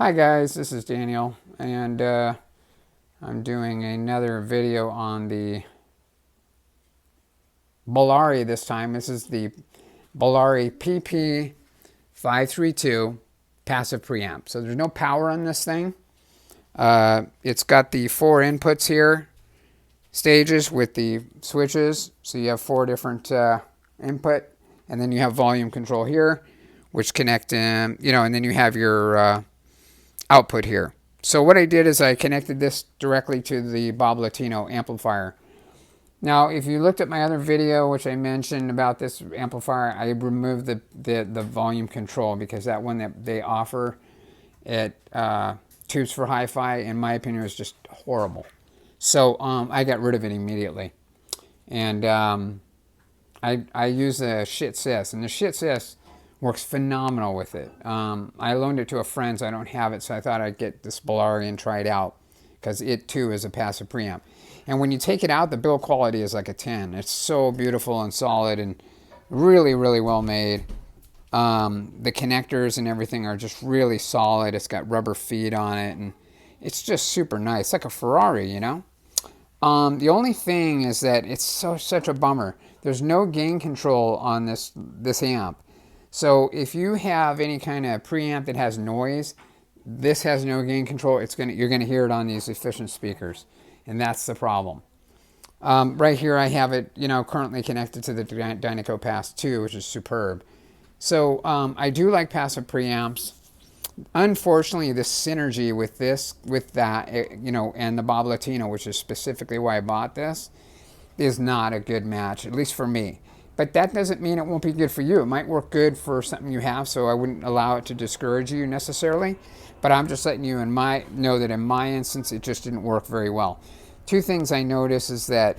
Hi guys, this is Daniel, and I'm doing another video on the Bellari this time. This is the Bellari PP532 passive preamp. So there's no power on this thing. It's got the 4 inputs here, stages with the switches. So you have 4 different input, and then you have volume control here, which connect in, and then you have your output here. So what I did is I connected this directly to the Bob Latino amplifier. Now, if you looked at my other video, which I mentioned about this amplifier, I removed the volume control because that one that they offer at Tubes for Hi-Fi, in my opinion, was just horrible. So I got rid of it immediately. And I use the Shit Sis, and the Shit Sis works phenomenal with it. I loaned it to a friend, so I don't have it, so I thought I'd get this Bellari and try it out, because it too is a passive preamp. And when you take it out, the build quality is like a 10. It's so beautiful and solid and really, really well made. The connectors and everything are just really solid. It's got rubber feet on it, and it's just super nice. It's like a Ferrari, you know? The only thing is that it's such a bummer. There's no gain control on this amp. So if you have any kind of preamp that has noise, this has no gain control. You're gonna hear it on these efficient speakers, and that's the problem. Right here I have it, currently connected to the Dynaco Pass 2, which is superb. So I do like passive preamps. Unfortunately, the synergy with that, and the Bob Latino, which is specifically why I bought this, is not a good match, at least for me. But that doesn't mean it won't be good for you. It might work good for something you have, so I wouldn't allow it to discourage you necessarily. But I'm just letting you know that in my instance, it just didn't work very well. 2 things I noticed is that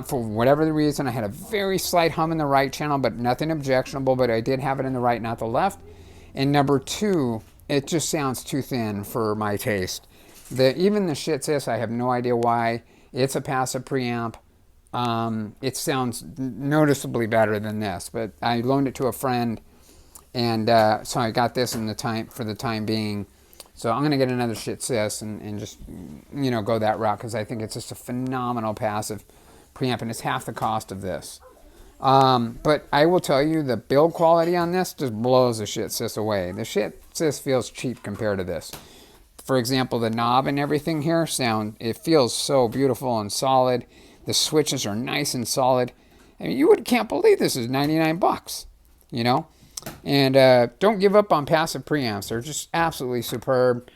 for whatever the reason, I had a very slight hum in the right channel, but nothing objectionable, but I did have it in the right, not the left. And number 2, it just sounds too thin for my taste. Even the Shit Sis, I have no idea why. It's a passive preamp. It sounds noticeably better than this, but I loaned it to a friend, and so I got this for the time being. So I'm going to get another Shit Sis and just, go that route, because I think it's just a phenomenal passive preamp, and it's half the cost of this. But I will tell you, the build quality on this just blows the Shit Sis away. The Shit Sis feels cheap compared to this. For example, the knob and everything here it feels so beautiful and solid. The switches are nice and solid. I mean, you can't believe this is 99 bucks, And don't give up on passive preamps. They're just absolutely superb.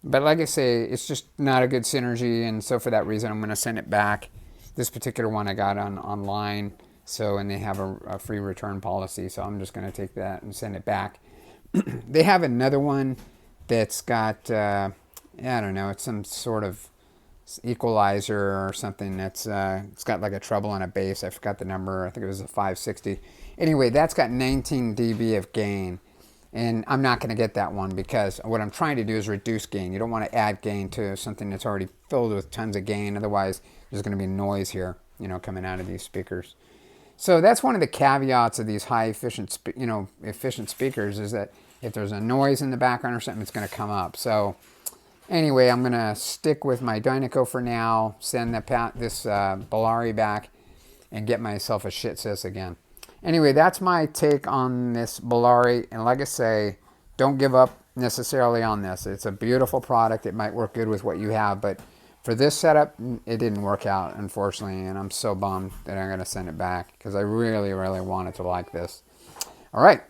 But like I say, it's just not a good synergy, and so for that reason, I'm going to send it back. This particular one I got online, and they have a free return policy, so I'm just going to take that and send it back. They have another one that's got, I don't know, it's some sort of equalizer or something that's it's got like a treble and a bass. I forgot the number. I think it was a 560. Anyway, that's got 19 dB of gain, and I'm not going to get that one because what I'm trying to do is reduce gain. You don't want to add gain to something that's already filled with tons of gain. Otherwise, there's going to be noise here, coming out of these speakers. So that's one of the caveats of these high efficient speakers, is that if there's a noise in the background or something, it's going to come up. So anyway, I'm going to stick with my Dynaco for now, send this Bellari back, and get myself a Shit Sis again. Anyway, that's my take on this Bellari, and like I say, don't give up necessarily on this. It's a beautiful product. It might work good with what you have, but for this setup, it didn't work out, unfortunately, and I'm so bummed that I'm going to send it back because I really, really wanted to like this. All right.